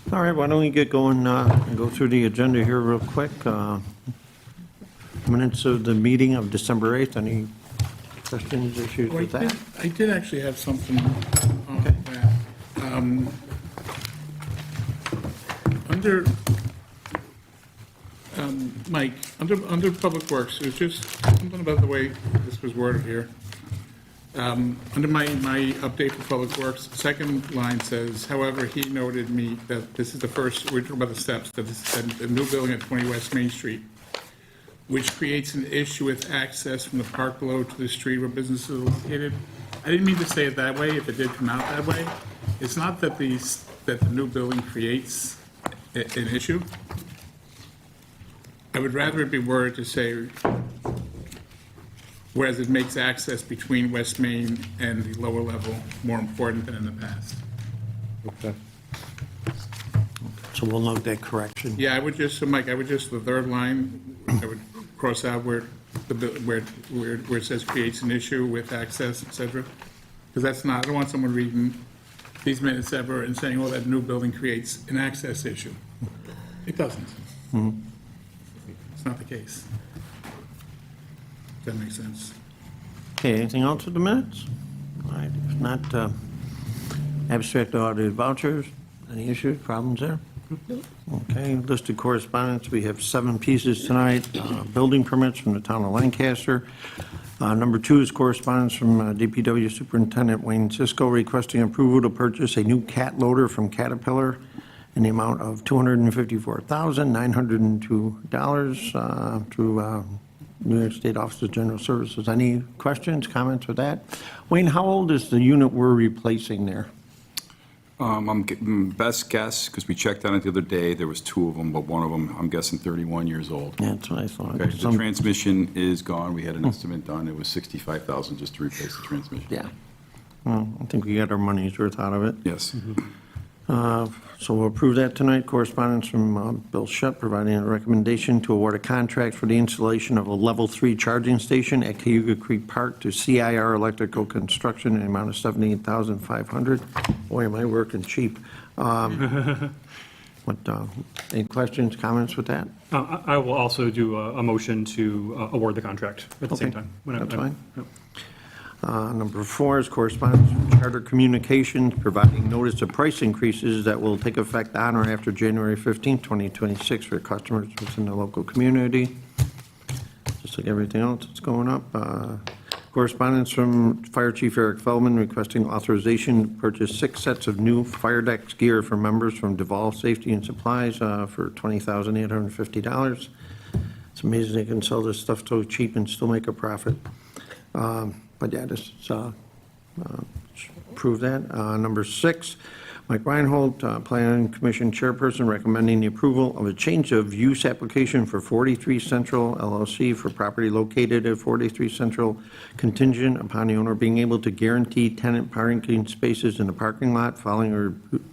All right, why don't we get going and go through the agenda here real quick. Minutes of the meeting of December 8th. Any questions, issues with that? I did actually have something on that. Under, Mike, under Public Works, it was just something about the way this was worded here. Under my update for Public Works, the second line says, however, he noted me that this is the first, we're talking about the steps, that this is a new building at 20 West Main Street, which creates an issue with access from the park below to the street where businesses are located. I didn't mean to say it that way, if it did come out that way. It's not that that the new building creates an issue. I would rather it be worded to say, whereas it makes access between West Main and the lower level more important than in the past. Okay. So we'll note that correction. Yeah, I would just, so Mike, I would just, the third line, I would cross out where it says creates an issue with access, et cetera. Because that's not, I don't want someone reading these minutes ever and saying, oh, that new building creates an access issue. It doesn't. It's not the case. That makes sense. Okay, anything else with the minutes? All right, if not, abstract audited vouchers, any issues, problems there? Okay, listed correspondence, we have 7 pieces tonight. Building permits from the town of Lancaster. Number 2 is correspondence from DPW Superintendent Wayne Cisco requesting approval to purchase a new cat loader from Caterpillar in the amount of $254,902 through New York State Office of General Services. Any questions, comments with that? Wayne, how old is the unit we're replacing there? I'm getting best guess, because we checked on it the other day, there was 2 of them, but one of them, I'm guessing 31 years old. Yeah, that's what I thought. Okay, the transmission is gone, we had an estimate done, it was $65,000 just to replace the transmission. Yeah. Well, I think we got our money's worth out of it. Yes. So we'll approve that tonight. Correspondence from Bill Shutt providing a recommendation to award a contract for the installation of a level 3 charging station at Cayuga Creek Park to CIR Electrical Construction in the amount of $78,500. Boy, am I working cheap. Any questions, comments with that? I will also do a motion to award the contract at the same Okay, time. that's fine. Yep. Number 4 is correspondence from Charter Communications providing notice of price increases that will take effect on or after January 15, 2026 for customers within the local community. Just like everything else that's going up. Correspondence from Fire Chief Eric Feldman requesting authorization to purchase 6 sets of new fire decks gear for members from Duval Safety and Supplies for $20,850. It's amazing they can sell this stuff so cheap and still make a profit. But yeah, just approve that. Number 6, Mike Reinhold, Planning Commission Chairperson, recommending the approval of a change of use application for 43 Central LLC for property located at 43 Central, contingent upon the owner being able to guarantee tenant parking spaces in the parking lot following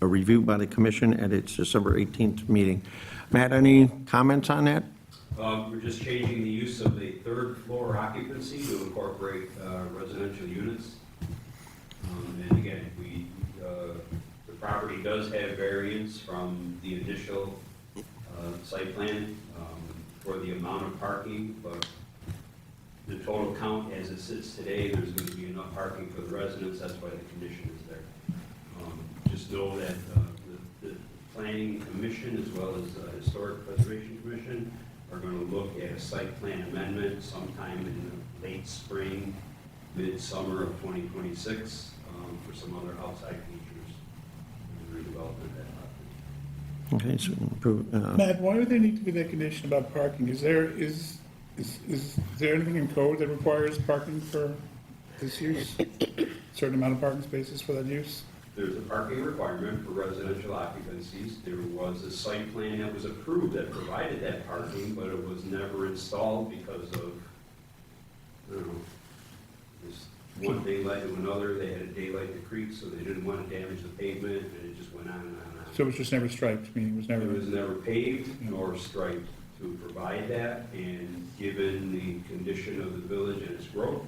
a review by the commission at its December 18th meeting. Matt, any comments on that? We're just changing the use of the 3rd floor occupancy to incorporate residential units. And again, the property does have variance from the initial site plan for the amount of parking, but The total count as it sits today, there's going to be enough parking for the residents, that's why the condition is there. Just know that the Planning Commission as well as the Historic Preservation Commission are going to look at a site plan amendment sometime in the late spring, midsummer of 2026 for some other outside features and redevelopment of that property. Okay, so approve, Matt, why would there need to be that condition about parking? Is there anything in code that requires parking for this use? Certain amount of parking spaces for that use? There's a parking requirement for residential occupancies. There was a site plan that was approved that provided that parking, but it was never installed because of, I don't know, this one day led to another. They had a daylight the creek, so they didn't want to damage the pavement, and it just went on and on and on. So it was just never striped, meaning it was never... It was never paved nor striped to provide that, and given the condition of the village and its growth,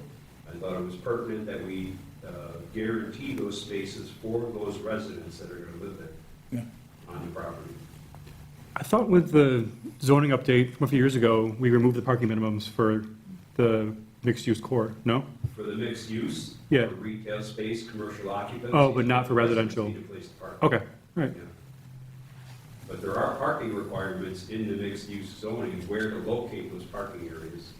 I thought it was pertinent that we guarantee those spaces for those residents that are going to live there Yeah. on the property. I thought with the zoning update from a few years ago, we removed the parking minimums for the mixed-use core, no? For the mixed use, Yeah. for retail space, commercial occupancy. Oh, but not for residential. Need a place to park. Okay, all right. Yeah. But there are parking requirements in the mixed-use zoning where to locate those parking areas.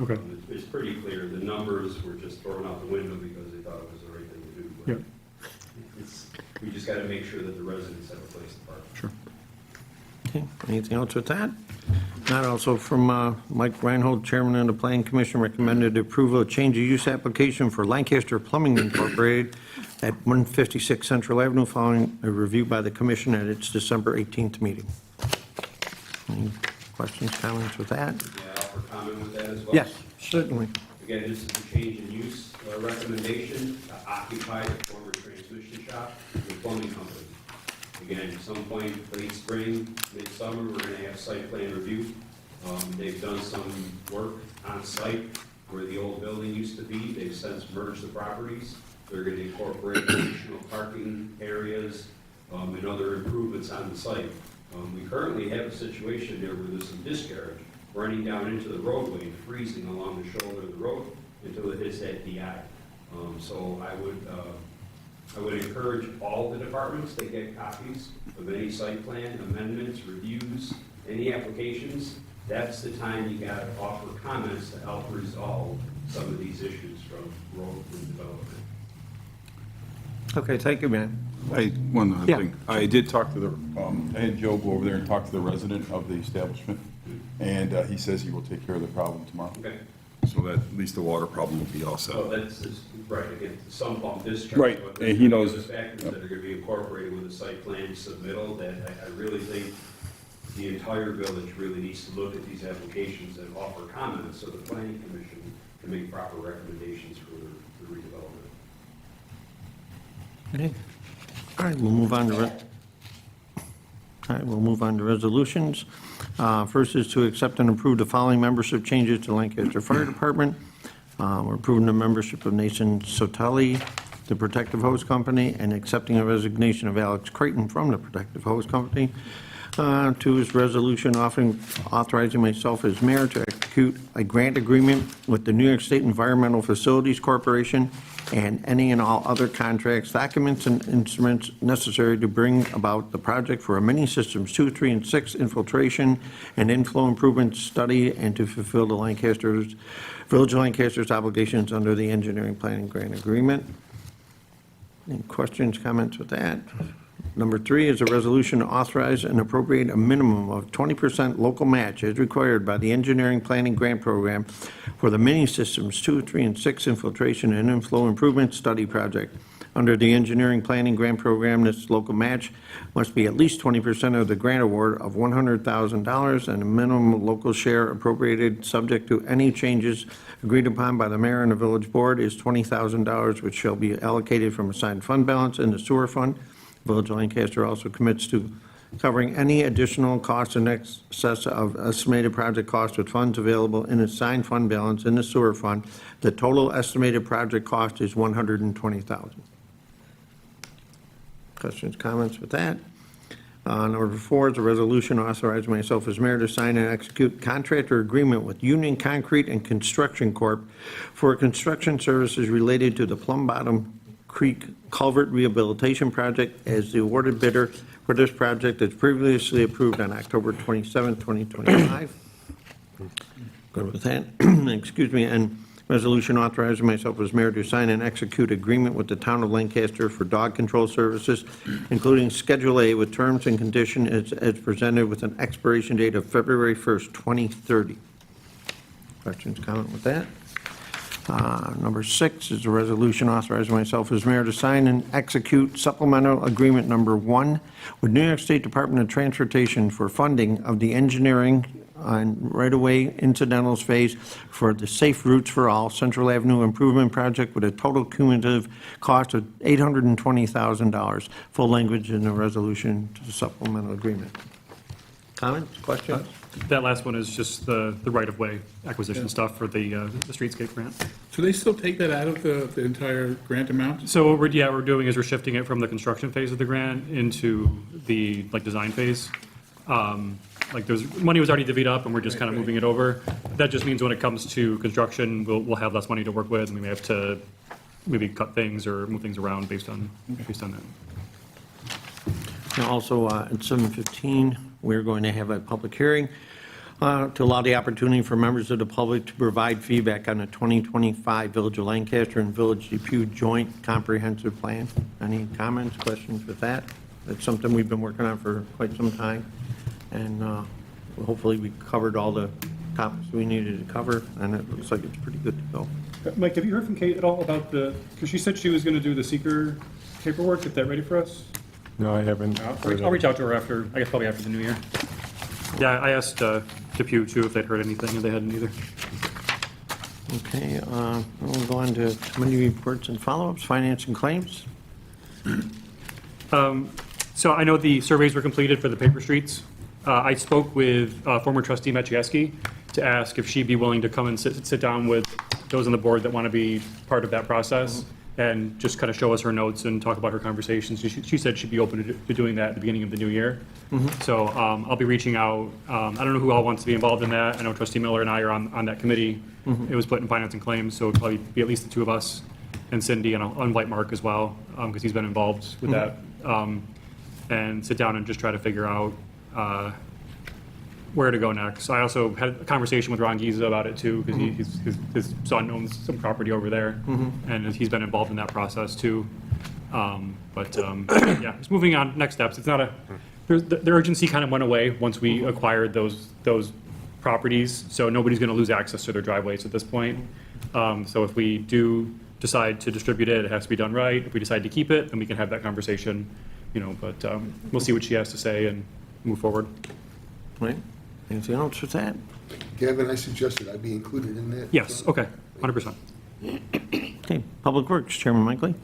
Okay, It's pretty clear. The numbers were just thrown out the window because they thought it was the right thing to do. But yeah, we just got to make sure that the residents have a place to park. sure. okay, anything else with that? Not also from Mike Reinhold, Chairman of the Planning Commission, recommended approval of change of use application for Lancaster Plumbing Incorporated at 156 Central Avenue, following a review by the commission at its December 18th meeting. Any questions, comments with that? May I offer comment with that as well? Yes, certainly. Again, this is a change in use recommendation to occupy the former transmission shop, the plumbing company. Again, at some point, late spring, midsummer, we're going to have site plan review. They've done some work on site where the old building used to be. They've since merged the properties. They're going to incorporate additional parking areas and other improvements on the site. We currently have a situation there where there's some discharge running down into the roadway and freezing along the shoulder of the road until it hits that DI. So I would encourage all the departments to get copies of any site plan amendments, reviews, any applications. That's the time you got to offer comments to help resolve some of these issues from growth and development. Okay, thank you, man. One other Yeah. thing. I did talk to the, I had Joe go over there and talk to the resident of the establishment, and he says he will take care of the problem tomorrow. Okay. So that at least the water problem will be all set. So that's, right, again, some pump discharge. Right, but and he knows- there's factors that are going to be incorporated with the site plan submittal that I really think the entire village really needs to look at these applications and offer comments so the planning commission can make proper recommendations for the redevelopment. Okay. All right, we'll move on to, resolutions. First is to accept and approve the following membership changes to Lancaster Fire Department. We're approving the membership of Nathan Soteli, the Protective Hose Company, and accepting a resignation of Alex Creighton from the Protective Hose Company. Two is resolution authorizing myself as mayor to execute a grant agreement with the New York State Environmental Facilities Corporation and any and all other contracts, documents, and instruments necessary to bring about the project for a mini systems 2, 3, and 6 infiltration and inflow improvement study, and to fulfill the Village of Lancaster's obligations under the engineering planning grant agreement. Any questions, comments with that? Number 3 is a resolution to authorize and appropriate a minimum of 20% local match as required by the Engineering Planning Grant Program for the Mini Systems 2, 3, and 6 Infiltration and Inflow Improvement Study Project. Under the Engineering Planning Grant Program, this local match must be at least 20% of the grant award of $100,000, and a minimum local share appropriated, subject to any changes agreed upon by the mayor and the village board, is $20,000, which shall be allocated from assigned fund balance in the sewer fund. Village of Lancaster also commits to covering any additional costs in excess of estimated project cost with funds available in assigned fund balance in the sewer fund. The total estimated project cost is $120,000. Questions, comments with that? Number 4 is a resolution authorizing myself as mayor to sign and execute contractor agreement with Union Concrete and Construction Corp. for construction services related to the Plum Bottom Creek Culvert Rehabilitation Project as the awarded bidder for this project as previously approved on October 27, 2025. Good with that. Excuse me. And resolution authorizing myself as mayor to sign and execute agreement with the town of Lancaster for dog control services, including Schedule A with terms and conditions as presented with an expiration date of February 1st, 2030. Questions, comment with that? Number 6 is a resolution authorizing myself as mayor to sign and execute supplemental agreement number 1 with New York State Department of Transportation for funding of the engineering and right-of-way incidentals phase for the Safe Routes for All Central Avenue Improvement Project with a total cumulative cost of $820,000. Full language in the resolution to the supplemental agreement. Comments, questions? That last one is just the right-of-way acquisition stuff for the streetscape grant. So they still take that out of the entire grant amount? So what we're doing is we're shifting it from the construction phase of the grant into the, design phase. Money was already divvied up, and we're just kind of moving it over. That just means when it comes to construction, we'll have less money to work with, and we may have to maybe cut things or move things around based on that. And also, at 7:15, we're going to have a public hearing to allow the opportunity for members of the public to provide feedback on the 2025 Village of Lancaster and Village Depew Joint Comprehensive Plan. Any comments, questions with that? That's something we've been working on for quite some time, and hopefully we covered all the topics we needed to cover, and it looks like it's pretty good to go. Mike, have you heard from Kate at all about because she said she was going to do the seeker paperwork, get that ready for us? No, I haven't. I'll reach out to her after, I guess probably after the new year. Yeah, I asked Depew too if they'd heard anything, and they hadn't either. Okay, we'll go on to committee reports and follow-ups, finance and claims. So I know the surveys were completed for the paper streets. I spoke with former trustee Machieski to ask if she'd be willing to come and sit down with those on the board that want to be part of that process and just kind of show us her notes and talk about her conversations. She said she'd be open to doing that at the beginning of the new year. So I'll be reaching out. I don't know who all wants to be involved in that. I know trustee Miller and I are on that committee. It was put in finance and claims, so it'd probably be at least the two of us and Cindy, and I'll invite Mark as well because he's been involved with that. And sit down and just try to figure out where to go next. I also had a conversation with Ron Giza about it too, because his son owns some property over there, and he's been involved in that process too. Yeah, it's moving on, next steps. It's not the urgency kind of went away once we acquired those properties, so nobody's gonna lose access to their driveways at this point. So if we do decide to distribute it, it has to be done right. If we decide to keep it, then we can have that conversation, but we'll see what she has to say and move forward. Right? Anything else with that? Gavin, I suggested I be included in that. Yes, okay, 100%. Okay, Public Works, Chairman Michaely.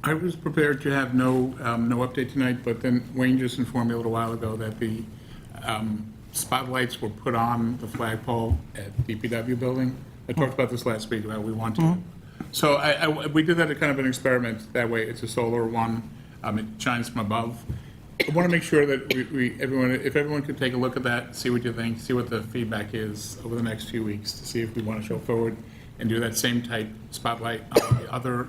I was prepared to have no update tonight, but then Wayne just informed me a little while ago that the spotlights were put on the flagpole at DPW building. I talked about this last week, about we want to. So we did that as kind of an experiment. That way, it's a solar one. It shines from above. I want to make sure that if everyone could take a look at that, see what you think, see what the feedback is over the next few weeks, to see if we want to show forward and do that same type spotlight on the other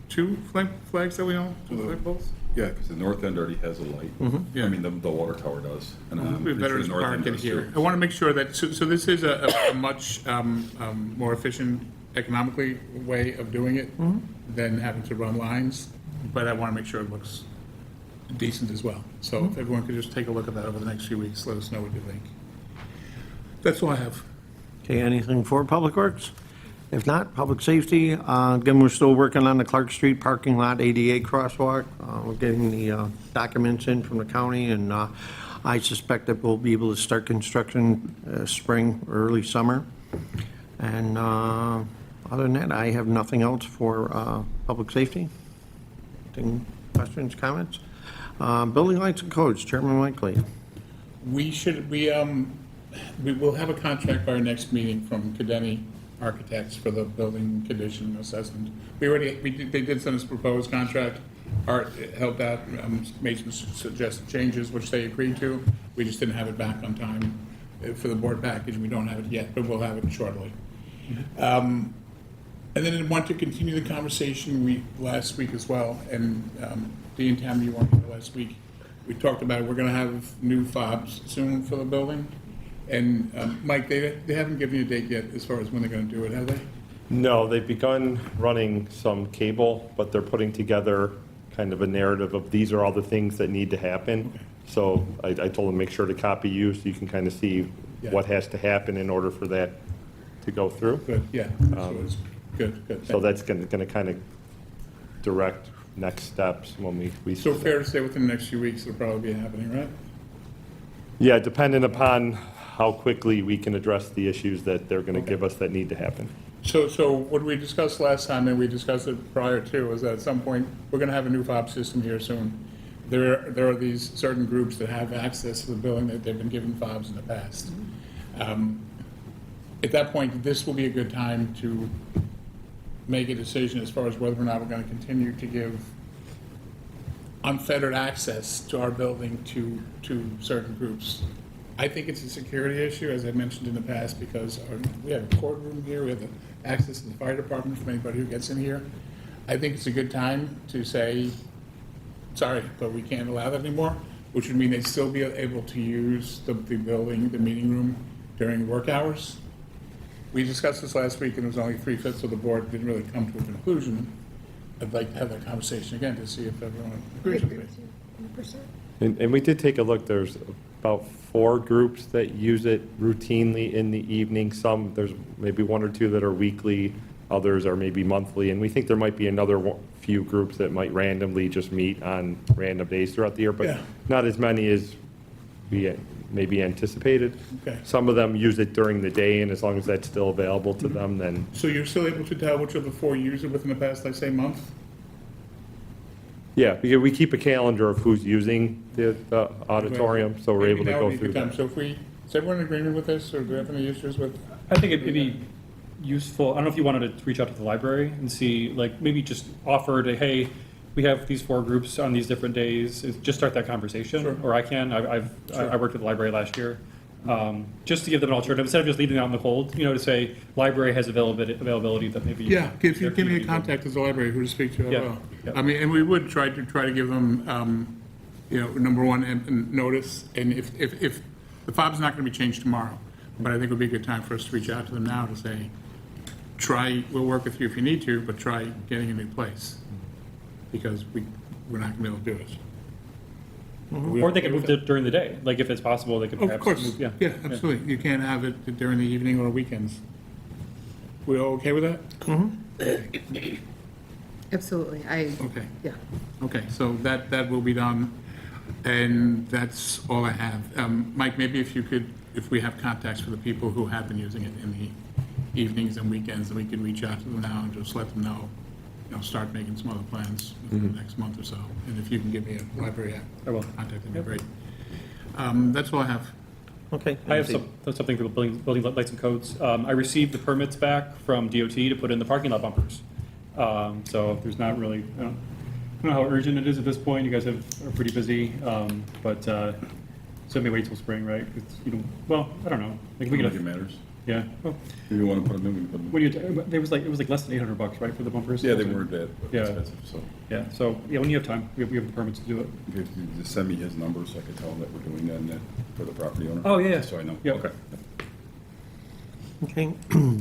two flags that we own, two flagpoles. Yeah, because the north end already has a light. Yeah. I mean, the water tower does. And I'm We pretty better sure just the north park end it does here. too. I want to make sure that, so this is a much more efficient economically way of doing it than having to run lines, but I want to make sure it looks decent as well. So if everyone could just take a look at that over the next few weeks, let us know what you think. That's all I have. Okay, anything for Public Works? If not, Public Safety, again, we're still working on the Clark Street parking lot ADA crosswalk. We're getting the documents in from the county, and I suspect that we'll be able to start construction spring or early summer. And other than that, I have nothing else for Public Safety. Anything, questions, comments? Building Lights and Codes, Chairman Michaely. We will have a contract by our next meeting from Cadeni Architects for the building condition assessment. They did send us a proposed contract. Art helped out, made some suggested changes, which they agreed to. We just didn't have it back on time for the board package. We don't have it yet, but we'll have it shortly. And then I want to continue the conversation last week as well, and Dee and Tammy, you weren't here last week. We talked about, we're gonna have new fobs soon for the building. And Mike, they haven't given you a date yet as far as when they're gonna do it, have they? No, they've begun running some cable, but they're putting together kind of a narrative of these are all the things that need to happen. So I told them, make sure to copy you so you can kind of see Yeah. what has to happen in order for that to go through. Good, yeah. So it's good. So that's going to kind of direct next steps when we. So fair to say within the next few weeks, it'll probably be happening, right? Yeah, depending upon how quickly we can address the issues that they're going to give us that need to happen. So what we discussed last time, and we discussed it prior to, is that at some point, we're gonna have a new fob system here soon. There are these certain groups that have access to the building that they've been given fobs in the past. At that point, this will be a good time to make a decision as far as whether or not we're gonna continue to give unfettered access to our building to certain groups. I think it's a security issue, as I mentioned in the past, because we have a courtroom here, we have the access to the fire department from anybody who gets in here. I think it's a good time to say, sorry, but we can't allow that anymore, which would mean they'd still be able to use the building, the meeting room during work hours. We discussed this last week, and it was only 3/5 of the board didn't really come to a conclusion. I'd like to have that conversation again to see if everyone agrees with me. And we did take a look, there's about 4 groups that use it routinely in the evening. Some, there's maybe 1 or 2 that are weekly, others are maybe monthly, and we think there might be another few groups that might randomly just meet on random days throughout the year, Yeah. but not as many as we maybe anticipated. Okay. Some of them use it during the day, and as long as that's still available to them, then, So you're still able to tell which of the 4 used it within the past, like, say, month? yeah, because we keep a calendar of who's using the auditorium, so we're able to Maybe now go would be a through good time. that. So is everyone in agreement with this, or do you have any issues with? I think it'd be useful, I don't know if you wanted to reach out to the library and see, like, maybe just offer to, hey, we have these 4 groups on these different days, just start that conversation. Sure. Or I can, I worked with the library last year, just to give them an alternative, instead of just leaving it out in the cold, to say, library has availability that maybe. Yeah, if you their give me a community contact as a library, who to speak to, I Yeah, will. yeah. I mean, and we would try to give them, number one, and notice, and if the fob's not gonna be changed tomorrow, but I think it would be a good time for us to reach out to them now to say, we'll work with you if you need to, but try getting a new place, because we're not gonna be able to do it. Or they could move it during the day, like, if it's possible, they could Of perhaps course, move, yeah, absolutely. You can't have it during the evening or weekends. We all okay with that? Absolutely, Okay. yeah. Okay, so that will be done, and that's all I have. Mike, maybe if we have contacts for the people who have been using it in the evenings and weekends, then we can reach out to them now and just let them know, start making some other plans within the next month or so. And if you can give me a library I will. contact, that'd be great. That's all I have. Okay. I have something for the building lights and codes. I received the permits back from DOT to put in the parking lot bumpers. So there's not really, I don't know how urgent it is at this point. You guys are pretty busy, but so maybe wait till spring, right? Well, I don't know. Like, we I could think it matters. yeah. Well, If you want to put them in, we can put them in. when you, it was like less than $800, right, for the bumpers? Yeah, they weren't that Yeah. expensive, so. Yeah. So yeah, when you have time, we have the permits to do it. If you just send me his number so I can tell him that we're doing that and that for the property owner. Oh, yeah, yeah. Just so I know. Yeah. Okay. Okay,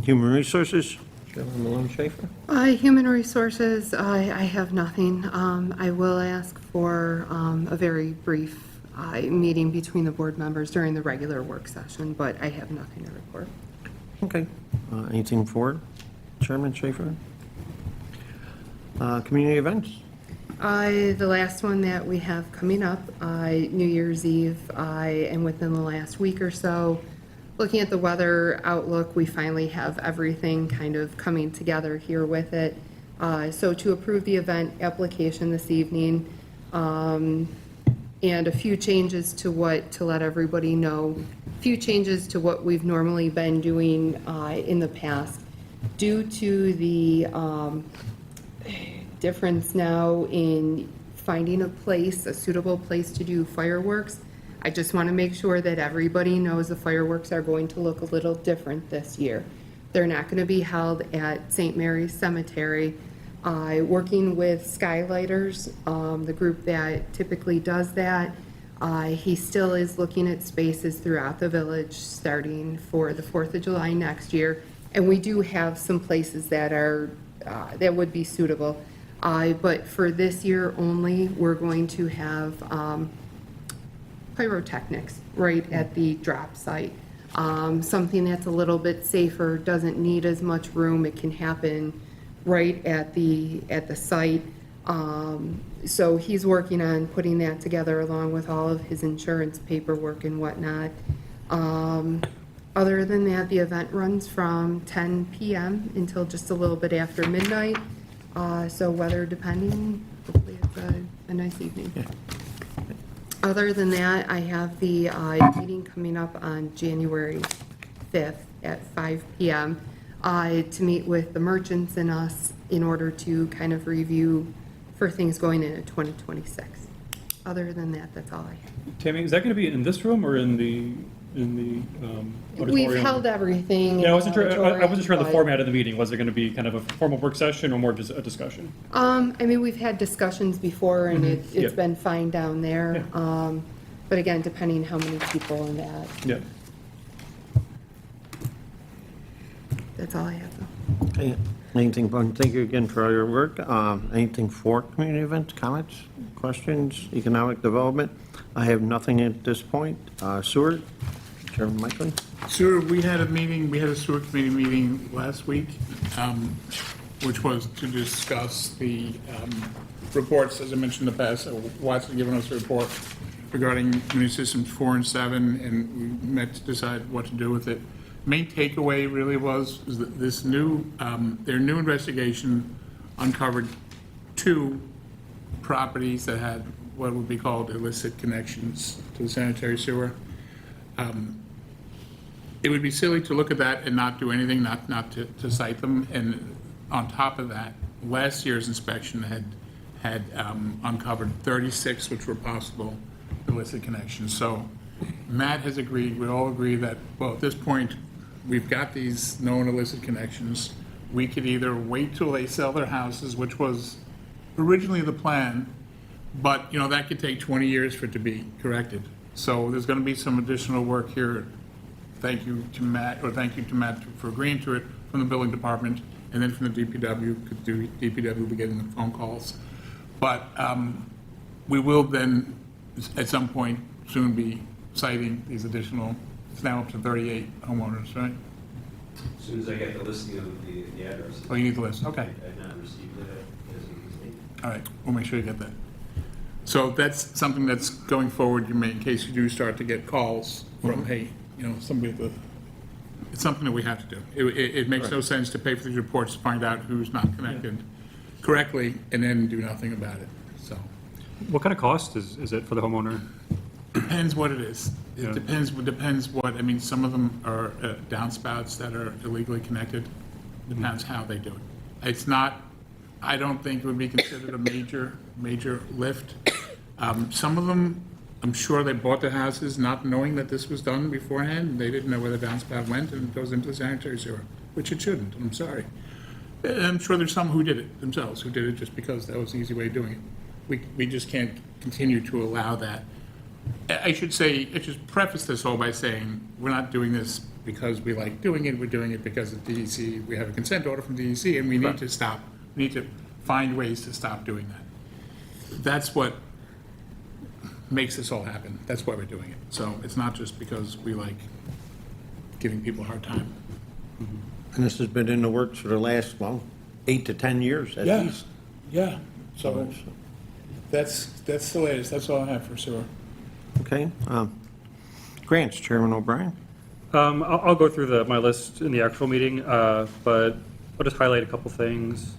Human Resources, Chairman Malone Schaefer. Human Resources, I have nothing. I will ask for a very brief meeting between the board members during the regular work session, but I have nothing to report. Okay. Anything for Chairman Schaefer? Community events? The last one that we have coming up, New Year's Eve, and within the last week or so, looking at the weather outlook, we finally have everything kind of coming together here with it. So to approve the event application this evening, and a few changes to let everybody know, a few changes to what we've normally been doing in the past. Due to the difference now in finding a place, a suitable place to do fireworks. I just want to make sure that everybody knows the fireworks are going to look a little different this year. They're not going to be held at St. Mary's Cemetery. Working with Skylighters, the group that typically does that, he still is looking at spaces throughout the village, starting for the 4th of July next year. And we do have some places that are, that would be suitable. But for this year only, we're going to have pyrotechnics right at the drop site. Something that's a little bit safer, doesn't need as much room, it can happen right at the site. So he's working on putting that together along with all of his insurance paperwork and whatnot. Other than that, the event runs from 10 PM until just a little bit after midnight. So weather depending, hopefully it's a nice evening. Other than that, I have the meeting coming up on January 5th at 5 PM to meet with the merchants and us in order to kind of review for things going into 2026. Other than that, that's all I have. Tammy, is that going to be in this room or in the auditorium? We've held everything. Yeah, I in wasn't sure, I wasn't sure of the but- format of the meeting. Was it going to be kind of a formal work session or more just a discussion? I mean, we've had discussions before and Yeah. it's been fine down there. But again, depending how many people and that, Yeah. that's all I have though. Okay. Anything, thank you again for all your work. Anything for community events, comments, questions, economic development? I have nothing at this point. Sewer, Chairman Michael? Sewer, we had a sewer committee meeting last week, which was to discuss the reports, as I mentioned in the past. Watson had given us a report regarding Community Systems 4 and 7, and we met to decide what to do with it. Main takeaway really was is that this their new investigation uncovered 2 properties that had what would be called illicit connections to the sanitary sewer. It would be silly to look at that and not do anything, not to cite them. And on top of that, last year's inspection had uncovered 36, which were possible illicit connections. So Matt has agreed, we all agree that, well, at this point, we've got these known illicit connections. We could either wait till they sell their houses, which was originally the plan, but, you know, that could take 20 years for it to be corrected. So there's going to be some additional work here. Thank you to Matt for agreeing to it from the building department, and then from the DPW, because DPW will be getting the phone calls. But we will then, at some point, soon be citing these additional, it's now up to 38 homeowners, right? As soon as I get the listing of the addresses. Oh, you need the list, okay. I've not received it as of this date. All right, we'll make sure you get that. So that's something that's going forward, you may, in case you do start to get calls from, hey, you know, somebody at the, it's something that we have to do. It makes no sense to pay for these reports to find out who's not connected correctly and then do nothing about it, so. What kind of cost is it for the homeowner? Depends what it is. Yeah. It depends what, I mean, some of them are downspouts that are illegally connected. Depends how they do it. It's not, I don't think it would be considered a major lift. Some of them, I'm sure they bought the houses not knowing that this was done beforehand. They didn't know where the downspout went and it goes into the sanitary sewer, which it shouldn't, I'm sorry. And I'm sure there's some who did it themselves, who did it just because that was the easy way of doing it. We just can't continue to allow that. I should just preface this all by saying, we're not doing this because we like doing it, we're doing it because of DEC. We have a consent order from DEC and we need to stop, we need to find ways to stop doing that. That's what makes this all happen. That's why we're doing it. So it's not just because we like giving people a hard time. And this has been in the works for the last, well, 8 to 10 years at least. Yeah, so that's the latest. That's all I have for sewer. Okay. Grants, Chairman O'Brien? I'll go through my list in the actual meeting, but I'll just highlight a couple things.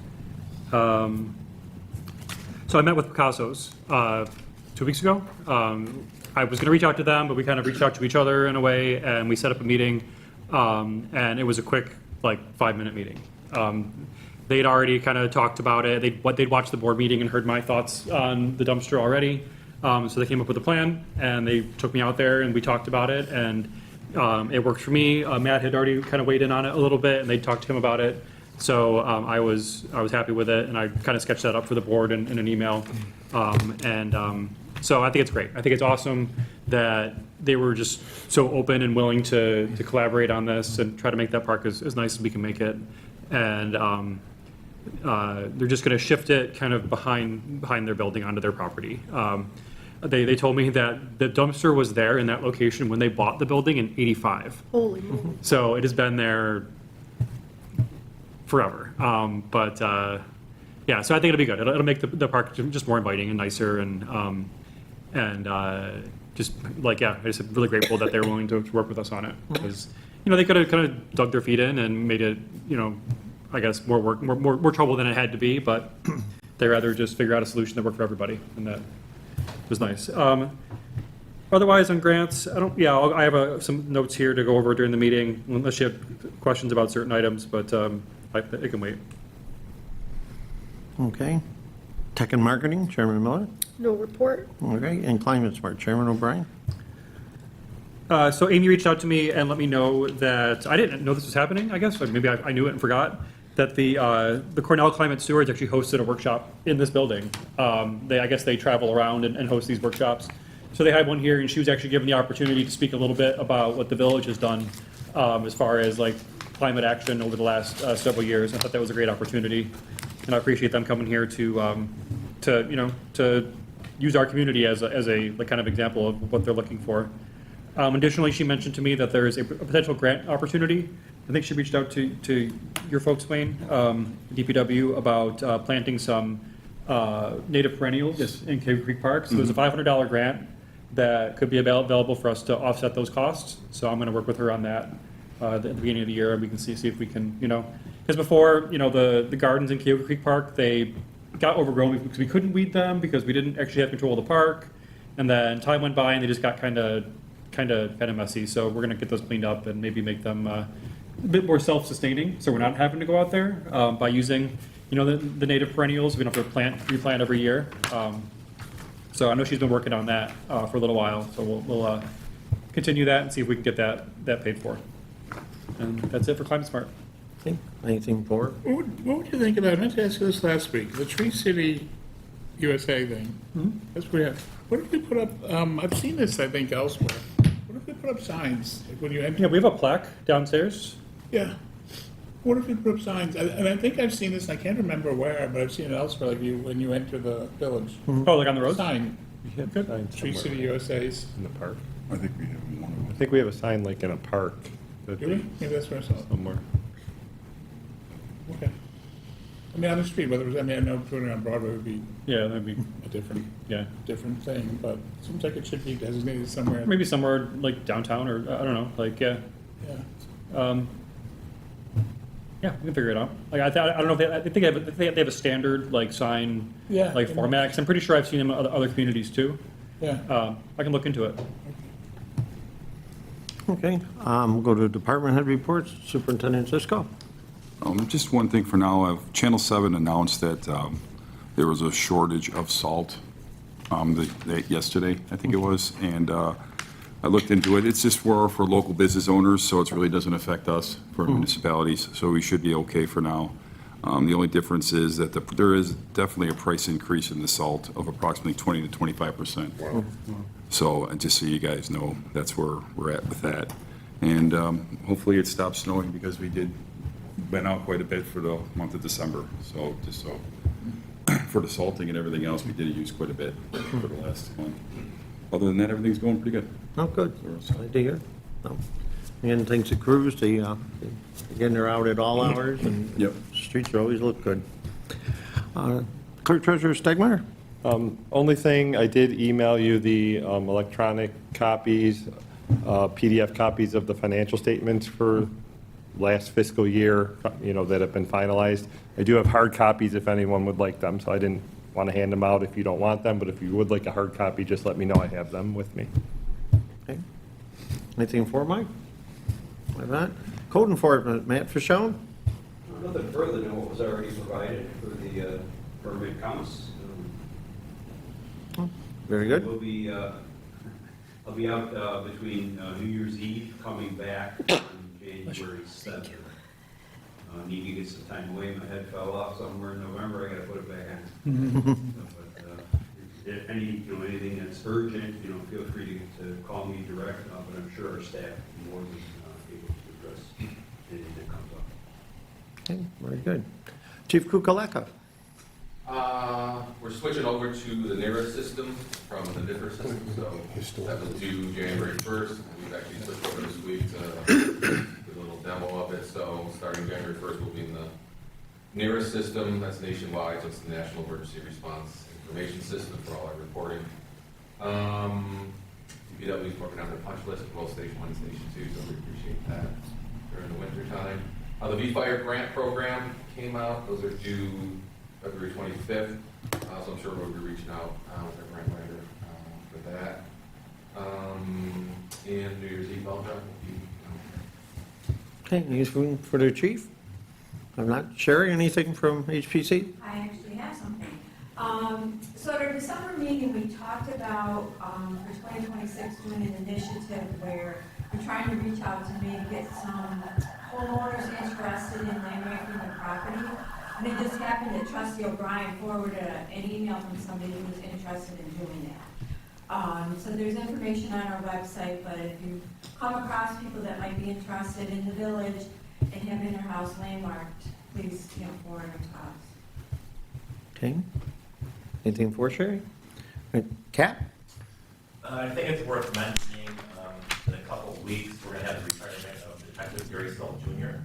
So I met with Picasso's 2 weeks ago. I was going to reach out to them, but we kind of reached out to each other in a way, and we set up a meeting, and it was a quick, like, 5-minute meeting. they'd already kind of talked about it. They'd watched the board meeting and heard my thoughts on the dumpster already. So they came up with a plan, and they took me out there, and we talked about it, and it worked for me. Matt had already kind of weighed in on it a little bit, and they talked to him about it. So I was happy with it, and I kind of sketched that up for the board in an email. So I think it's great. I think it's awesome that they were just so open and willing to collaborate on this and try to make that park as nice as we can make it. And they're just going to shift it kind of behind their building onto their property. They told me that the dumpster was there in that location when they bought the building in '85. Holy moly. So it has been there forever. Yeah, so I think it'll be good. It'll make the park just more inviting and nicer, and just like, yeah, I'm just really grateful that they're willing to work with us on it, because, they could have kind of dug their feet in and made it, I guess more work, more trouble than it had to be, but they rather just figure out a solution that worked for everybody, and that was nice. Otherwise, on grants, I have some notes here to go over during the meeting, unless you have questions about certain items, but it can wait. Okay. Tech and Marketing, Chairman Miller. No report. Okay, and Climate Smart, Chairman O'Brien. So Amy reached out to me and let me know that, I didn't know this was happening, I guess, or maybe I knew it and forgot, that the Cornell Climate Stewards actually hosted a workshop in this building. I guess they travel around and host these workshops. So they had one here, and she was actually given the opportunity to speak a little bit about what the village has done as far as like climate action over the last several years. I thought that was a great opportunity, and I appreciate them coming here to use our community as a like kind of example of what they're looking for. Additionally, she mentioned to me that there is a potential grant opportunity. I think she reached out to your folks, Wayne, DPW, about planting some native perennials in Cave Creek Park. So there's a $500 grant that could be available for us to offset those costs. So I'm going to work with her on that at the beginning of the year, and we can see if we can, because before, the gardens in Cave Creek Park, they got overgrown because we couldn't weed them because we didn't actually have control of the park. And then time went by and they just got kind of messy. So we're going to get those cleaned up and maybe make them a bit more self-sustaining. So we're not having to go out there by using, the native perennials. We don't have to replant every year. So I know she's been working on that for a little while. So we'll continue that and see if we can get that paid for. And that's it for Climate Smart. Okay, anything for? What would you think about, I meant to ask you this last week, the Tree City USA thing? That's weird. What if we put up, I've seen this, I think, elsewhere. What if we put up signs, like when you enter? Yeah, we have a plaque downstairs. Yeah. What if we put up signs? And I think I've seen this, and I can't remember where, but I've seen it elsewhere, like when you enter the village. Oh, like on the road? Sign, We have signs Tree somewhere City USA's. in the park. I think we have one of I them. think we have a sign like in a park. that Do we? Maybe that's where I saw it. Somewhere. Okay. I mean, on the street, whether it was, I know putting it on Broadway would be Yeah, that'd be, a different yeah. thing, but it seems like it should be designated somewhere. Maybe somewhere like downtown, or I don't know, like, yeah. Yeah. Yeah, we can figure it out. Like, I don't know if I think they have a standard like sign, Yeah. like format, 'cause I'm pretty sure I've seen them in other communities too. Yeah. I can look into it. Okay, we'll go to department head reports. Superintendent Cisco. Just one thing for now, Channel 7 announced that there was a shortage of salt yesterday, I think it was, and I looked into it. It's just for local business owners, so it really doesn't affect us for municipalities, so we should be okay for now. The only difference is that there is definitely a price increase in the salt of approximately 20 to 25%. So just so you guys know, that's where we're at with that. And hopefully it stops snowing, because we went out quite a bit for the month of December. So just so for the salting and everything else, we did use quite a bit for the last month. Other than that, everything's going pretty good. Oh, good. Glad to hear. No. And thanks to crews, again, they're out at all hours, and Yep. streets always look good. Clerk Treasurer Stegmeyer? Only thing, I did email you the electronic copies, PDF copies of the financial statements for last fiscal year, that have been finalized. I do have hard copies if anyone would like them, so I didn't want to hand them out if you don't want them, but if you would like a hard copy, just let me know. I have them with me. Okay. Anything for Mike? Like that? Code enforcement, Matt Fischel? Nothing further than what was already provided for the permit counts. Very good. We'll be, I'll be out between New Year's Eve, coming back on January 7th. Need to get some time away, my head fell off somewhere in November, I gotta put it back on. But if anything that's urgent, feel free to call me direct, but I'm sure our staff is more than able to address anything that comes up. Okay, very good. Chief Kukaleka. We're switching over to the NERA system from the NIFR system, so that was due January 1st. We've actually switched over this week to do a little demo of it, so starting January 1st, we'll be in the NERA system. That's nationwide, so it's the National Emergency Response Information System for all our reporting. DPW is working on their punch list, both Station 1 and Station 2, so we appreciate that during the winter time. The V-Fire grant program came out. Those are due February 25th, so I'm sure we'll be reaching out with our grant writer for that. And New Year's Eve bell drive will be. Okay, anything for the chief? I'm not sharing anything from HPC? I actually have something. So at our December meeting, we talked about, for 2026, doing an initiative where we're trying to reach out to maybe get some homeowners interested in landmarking their property. And it just happened that Trustee O'Brien forwarded an email from somebody who was interested in doing that. So there's information on our website, but if you come across people that might be interested in the village and having their house landmarked, please, forward them to us. Okay. Anything for Sherry? Kat? I think it's worth mentioning, in a couple of weeks, we're going to have the retirement of Detective Gary Stull Jr.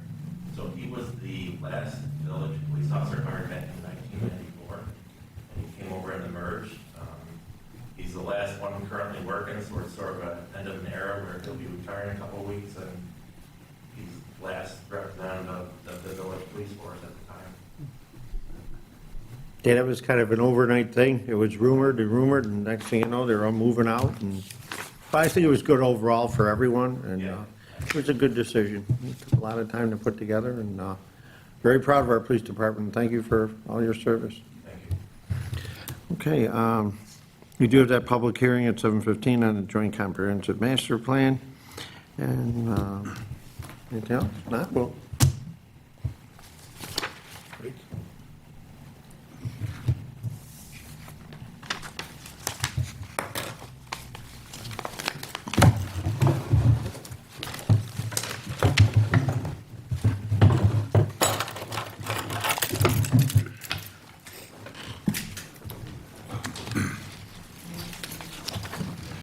So he was the last village police officer hired back in 1994, and he came over in the merge. He's the last one currently working, so it's sort of an end of an era where he'll be retiring in a couple of weeks, and he's the last representative of the village police force at the time. Yeah, that was kind of an overnight thing. It was rumored, and next thing you know, they're all moving out. But I think it was good overall for everyone, and it was a good decision. It took a lot of time to put together, and very proud of our police department. Thank you for all your service. Thank you. Okay, we do have that public hearing at 7:15 on the Joint Comprehensive Master Plan. And anything else? Not? Well,